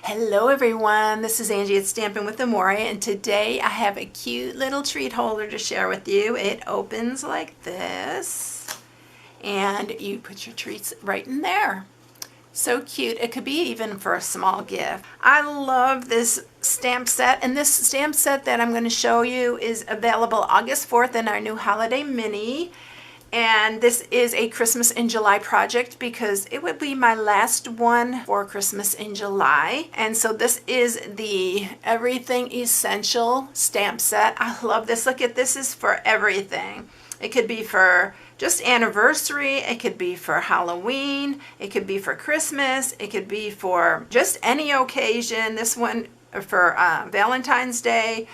Hello everyone, this is Angie at Stamping with Amore, and today I have a cute little treat holder to share with you. It opens like this and you put your treats right in there. So cute. It could be even for a small gift. I love this stamp set, and this stamp set that I'm going to show you is available August 4th in our new holiday mini. And this is a Christmas in July project because it would be my last one for Christmas in July. And so this is the Everything Essential stamp set. I love this. Look at this, is for everything. It could be for just anniversary, it could be for Halloween, it could be for Christmas, it could be for just any occasion. This one for Valentine's Day.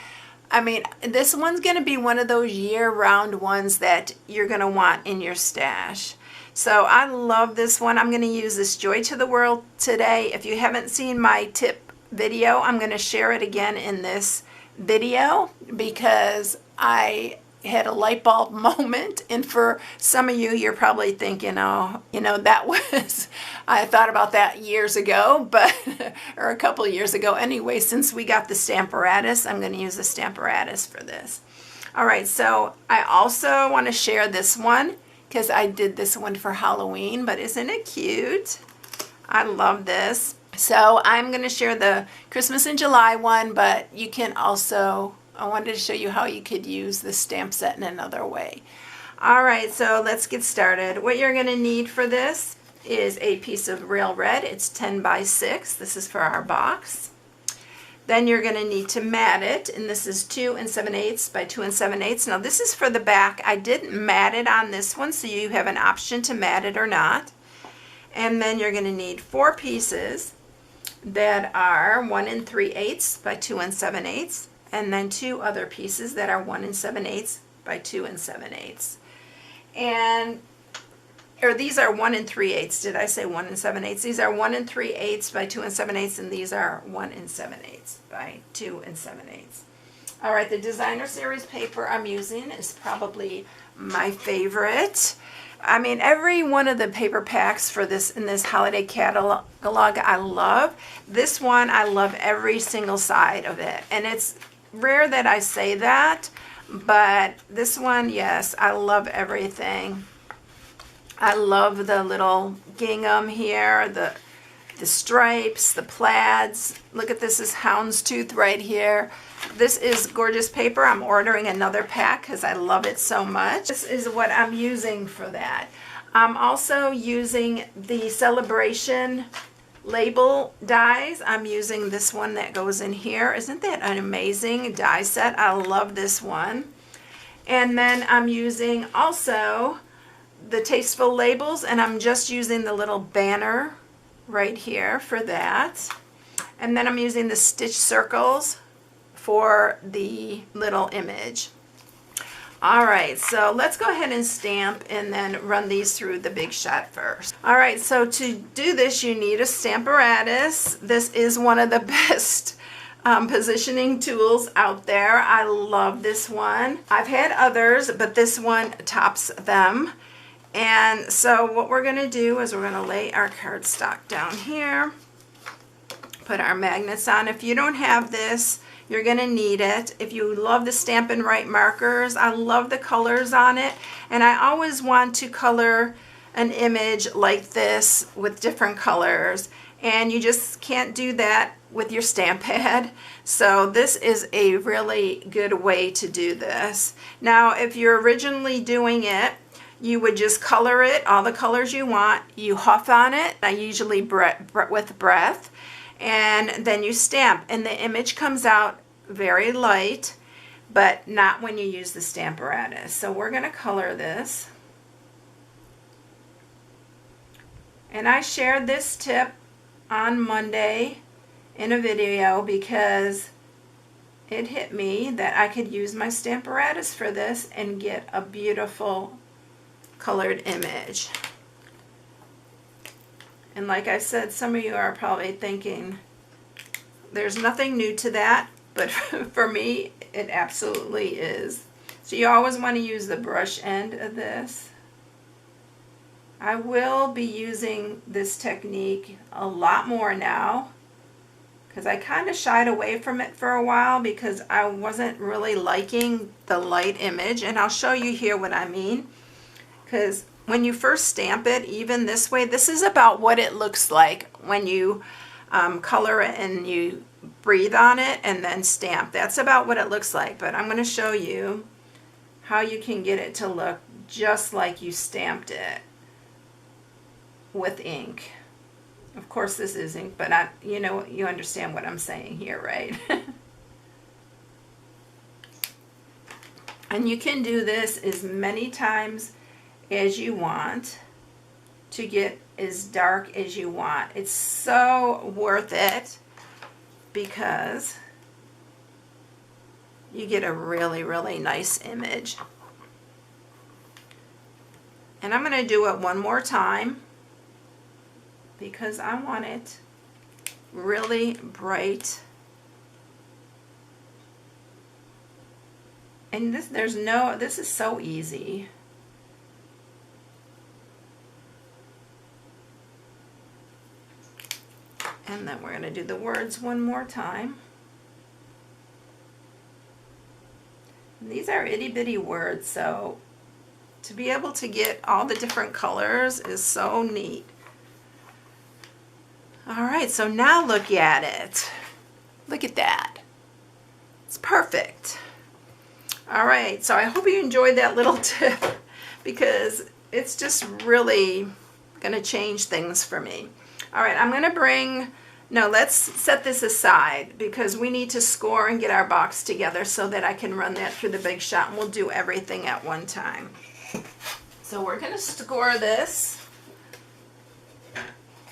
I mean, this one's going to be one of those year-round ones that you're going to want in your stash. So I love this one. I'm going to use this Joy to the World today. If you haven't seen my tip video, I'm going to share it again in this video because I had a light bulb moment, and for some of you, you're probably thinking, oh, you know, that was, I thought about that years ago, but, or a couple of years ago. Anyway, since we got the stamparatus, I'm going to use the stamparatus for this. All right, so I also want to share this one because I did this one for Halloween, but isn't it cute? I love this. So I'm going to share the Christmas in July one, but you can also, I wanted to show you how you could use the stamp set in another way. All right, so let's get started. What you're going to need for this is a piece of real red. It's 10 by 6. This is for our box. Then you're going to need to mat it, and this is 2 7/8 by 2 7/8. Now this is for the back. I didn't mat it on this one, so you have an option to mat it or not. And then you're going to need 4 pieces that are 1 3/8 by 2 7/8. And then 2 other pieces that are 1 7/8 by 2 7/8. And, or these are 1 3/8. Did I say 1 7/8? These are 1 3/8 by 2 7/8, and these are 1 7/8 by 2 7/8. All right, the designer series paper I'm using is probably my favorite. I mean, every one of the paper packs for this in this holiday catalog I love. This one, I love every single side of it, and it's rare that I say that, but this one, yes, I love everything. I love the little gingham here, the stripes, the plaids. Look at this, is houndstooth right here. This is gorgeous paper. I'm ordering another pack because I love it so much. This is what I'm using for that. I'm also using the Celebration label dies. I'm using this one that goes in here. Isn't that an amazing die set? I love this one. And then I'm using also the Tasteful labels, and I'm just using the little banner right here for that. And then I'm using the stitch circles for the little image. All right, so let's go ahead and stamp and then run these through the Big Shot first. All right, so to do this, you need a stamparatus. This is one of the best positioning tools out there. I love this one. I've had others, but this one tops them. And so what we're gonna do is we're gonna lay our cardstock down here, put our magnets on. If you don't have this, you're going to need it. If you love the Stampin' Right markers, I love the colors on it, and I always want to color an image like this with different colors, and you just can't do that with your stamp pad. So this is a really good way to do this. Now, if you're originally doing it, you would just color it, all the colors you want. You huff on it, I usually with breath, and then you stamp, and the image comes out very light, but not when you use the stamparatus. So we're going to color this. And I shared this tip on Monday in a video because it hit me that I could use my stamparatus for this and get a beautiful colored image. And like I said, some of you are probably thinking there's nothing new to that, but for me it absolutely is. So you always want to use the brush end of this. I will be using this technique a lot more now because I kind of shied away from it for a while because I wasn't really liking the light image, and I'll show you here what I mean. Because when you first stamp it, even this way, this is about what it looks like when you color it and you breathe on it and then stamp. That's about what it looks like, but I'm going to show you how you can get it to look just like you stamped it with ink. Of course this is ink, but you know, you understand what I'm saying here, right? And you can do this as many times as you want to get as dark as you want. It's so worth it because you get a really, really nice image. And I'm going to do it one more time because I want it really bright. And this is so easy. And then we're going to do the words one more time. And these are itty bitty words, so to be able to get all the different colors is so neat. All right, so now look at it. Look at that. It's perfect. All right, so I hope you enjoyed that little tip because it's just really going to change things for me. All right, I'm going to let's set this aside because we need to score and get our box together so that I can run that through the Big Shot, and we'll do everything at one time. So we're going to score this.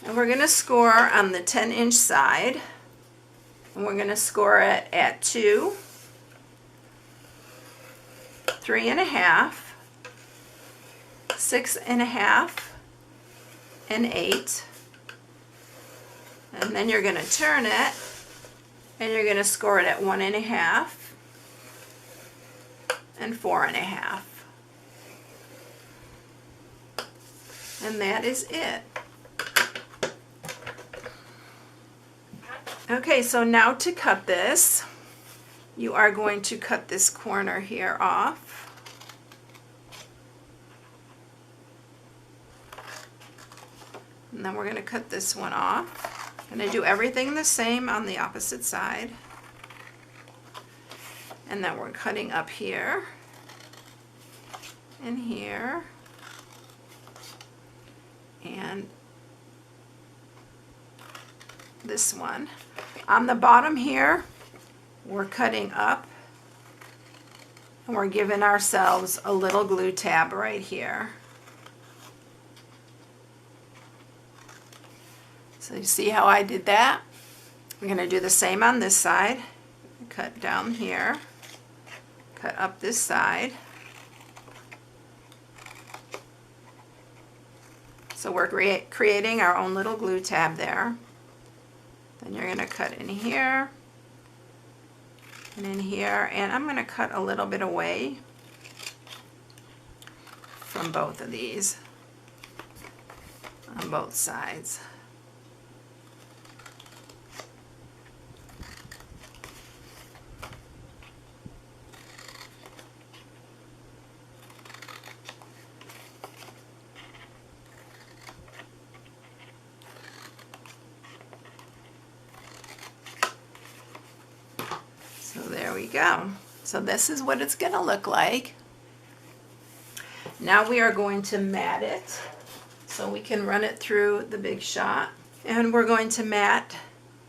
And we're going to score on the 10-inch side, and we're going to score it at 2, 3.5, 6.5, and 8. And then you're going to turn it, and you're going to score it at 1.5 and 4.5. And that is it. Okay, so now to cut this, you are going to cut this corner here off. And then we're going to cut this one off. I'm going to do everything the same on the opposite side. And then we're cutting up here and here and this one. On the bottom here, we're cutting up and we're giving ourselves a little glue tab right here. So you see how I did that? I'm going to do the same on this side. Cut down here, cut up this side. So we're creating our own little glue tab there. Then you're going to cut in here and in here, and I'm going to cut a little bit away from both of these on both sides. So there we go. So this is what it's going to look like. Now we are going to mat it so we can run it through the Big Shot. And we're going to mat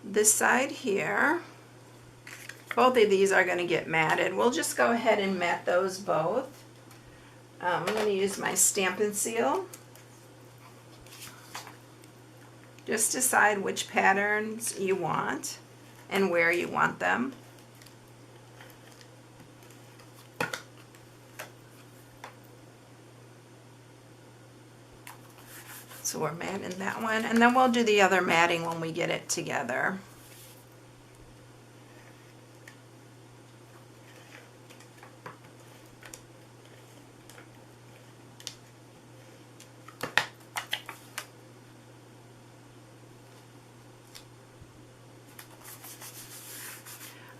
this side here. Both of these are going to get matted. We'll just go ahead and mat those both. I'm going to use my Stampin' Seal. Just decide which patterns you want and where you want them. So we're matting that one, and then we'll do the other matting when we get it together.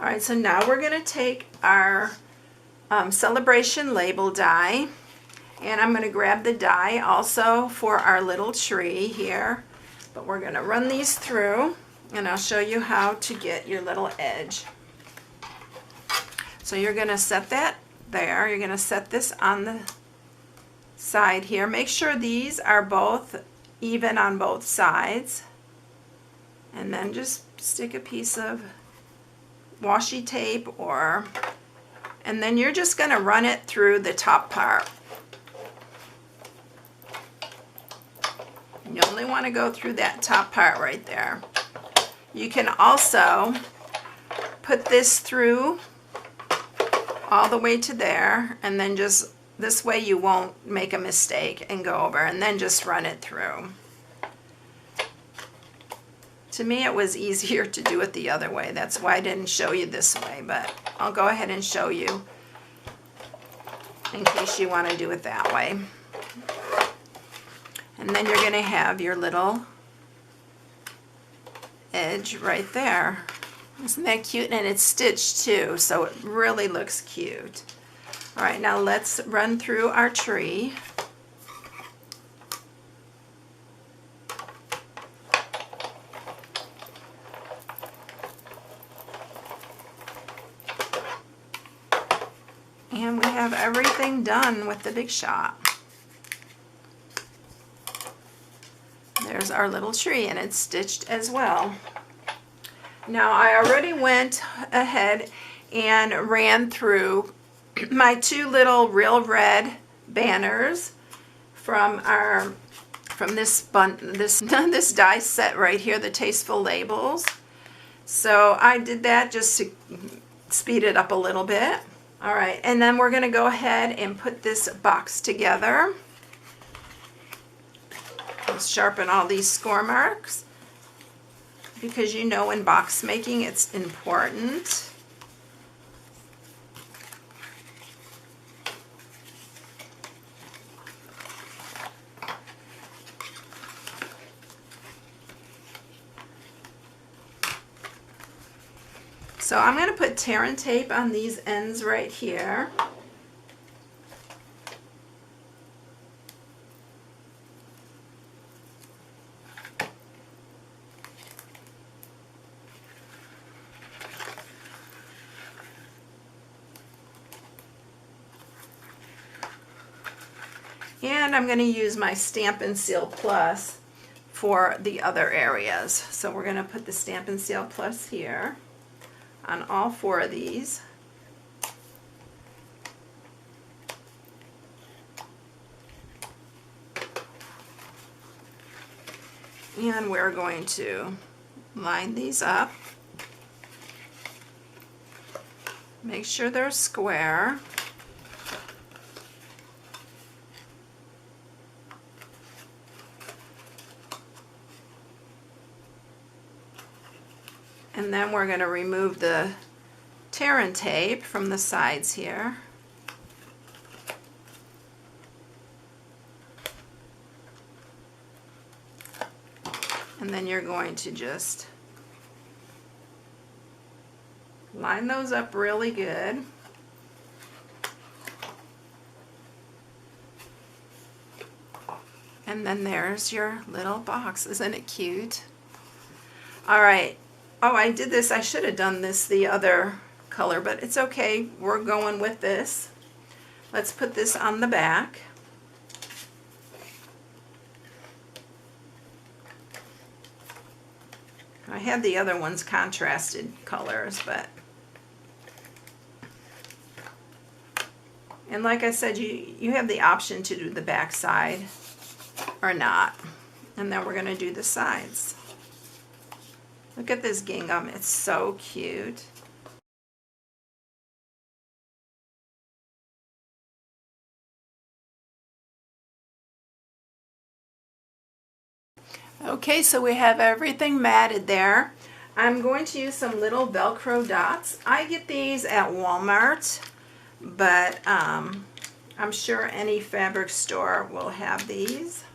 All right, so now we're going to take our celebration label die, and I'm going to grab the die also for our little tree here, but we're going to run these through and I'll show you how to get your little edge. So you're going to set that there. You're going to set this on the side here. Make sure these are both even on both sides, and then just stick a piece of washi tape, and then you're just going to run it through the top part. You only want to go through that top part right there. You can also put this through all the way to there, and then just this way you won't make a mistake and go over, and then just run it through. To me, it was easier to do it the other way. That's why I didn't show you this way, but I'll go ahead and show you in case you want to do it that way. And then you're going to have your little edge right there. Isn't that cute? And it's stitched too, so it really looks cute. All right, now let's run through our tree. And we have everything done with the Big Shot. There's our little tree, and it's stitched as well. Now I already went ahead and ran through my two little real red banners from this this die set right here, the Tasteful Labels. So I did that just to speed it up a little bit. All right, and then we're going to go ahead and put this box together. Let's sharpen all these score marks, because you know in box making it's important. So I'm going to put tear and tape on these ends right here. And I'm going to use my Stamp and Seal Plus for the other areas. So we're going to put the Stamp and Seal Plus here on all four of these. And we're going to line these up. Make sure they're square. And then we're going to remove the tear and tape from the sides here. And then you're going to just line those up really good. And then there's your little box. Isn't it cute? All right. Oh, I did this. I should have done this the other color, but it's okay. We're going with this. Let's put this on the back. I had the other ones contrasted colors, but... And like I said, you have the option to do the back side or not. And then we're going to do the sides. Look at this gingham, it's so cute. Okay, so we have everything matted there. I'm going to use some little Velcro dots. I get these at Walmart, but I'm sure any fabric store will have these.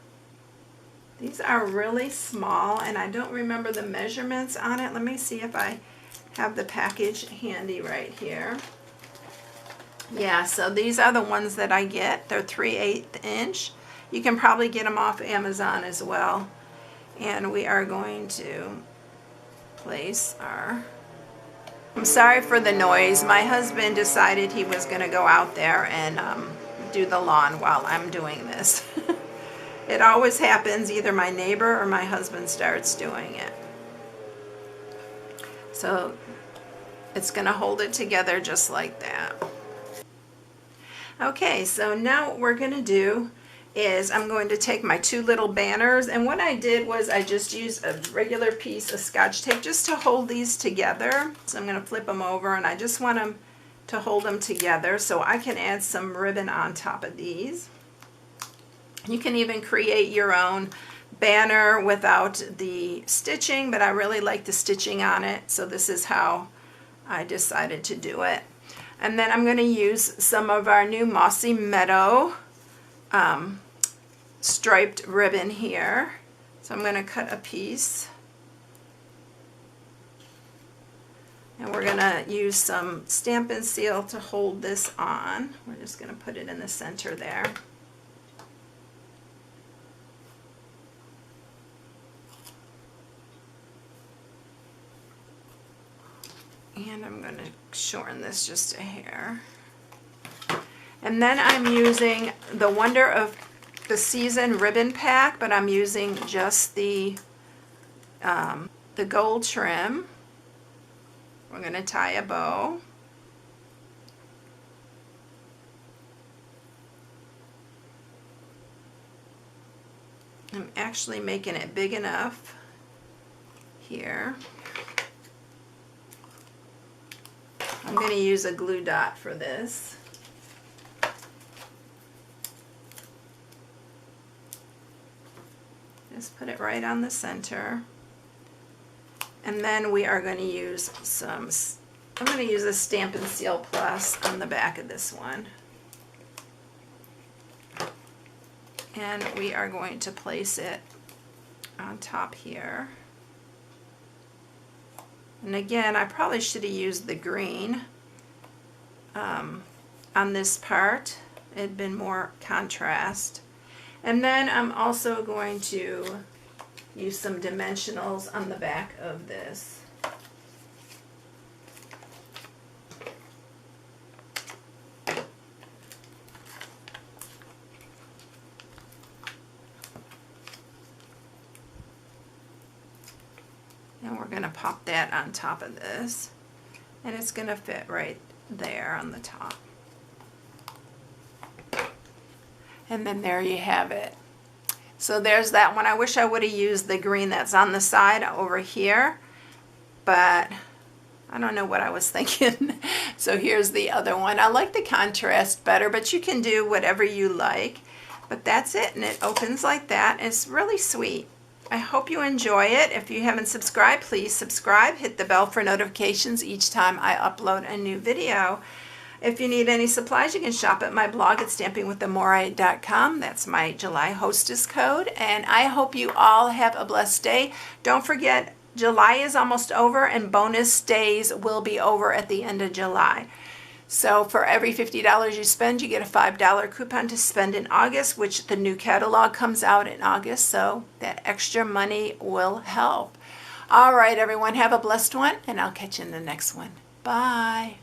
These are really small, and I don't remember the measurements on it. Let me see if I have the package handy right here. Yeah, so these are the ones that I get. They're 3/8 inch. You can probably get them off Amazon as well. And we are going to place our... I'm sorry for the noise. My husband decided he was going to go out there and do the lawn while I'm doing this. It always happens. Either my neighbor or my husband starts doing it. So it's going to hold it together just like that. Okay, so now what we're going to do is I'm going to take my two little banners, and what I did was I just used a regular piece of Scotch tape just to hold these together. So I'm going to flip them over, and I just want them to hold them together so I can add some ribbon on top of these. You can even create your own banner without the stitching, but I really like the stitching on it, so this is how I decided to do it. And then I'm going to use some of our new Mossy Meadow striped ribbon here. So I'm going to cut a piece. And we're going to use some Stampin' Seal to hold this on. We're just going to put it in the center there. And I'm going to shorten this just a hair. And then I'm using the Wonder of the Season ribbon pack, but I'm using just the gold trim. We're going to tie a bow. I'm actually making it big enough here. I'm going to use a glue dot for this. Just put it right on the center. And then we are going to use some, I'm going to use a Stampin' Seal Plus on the back of this one. And we are going to place it on top here. And again, I probably should have used the green on this part. It had been more contrast. And then I'm also going to use some dimensionals on the back of this. And we're going to pop that on top of this, and it's going to fit right there on the top. And then there you have it. So there's that one. I wish I would have used the green that's on the side over here, but I don't know what I was thinking. So here's the other one. I like the contrast better, but you can do whatever you like. But that's it, and it opens like that. It's really sweet. I hope you enjoy it. If you haven't subscribed, please subscribe. Hit the bell for notifications each time I upload a new video. If you need any supplies, you can shop at my blog at stampingwithamore.com. That's my July hostess code. And I hope you all have a blessed day. Don't forget, July is almost over, and bonus days will be over at the end of July. So for every $50 you spend, you get a $5 coupon to spend in August, which the new catalog comes out in August, so that extra money will help. All right, everyone, have a blessed one, and I'll catch you in the next one. Bye.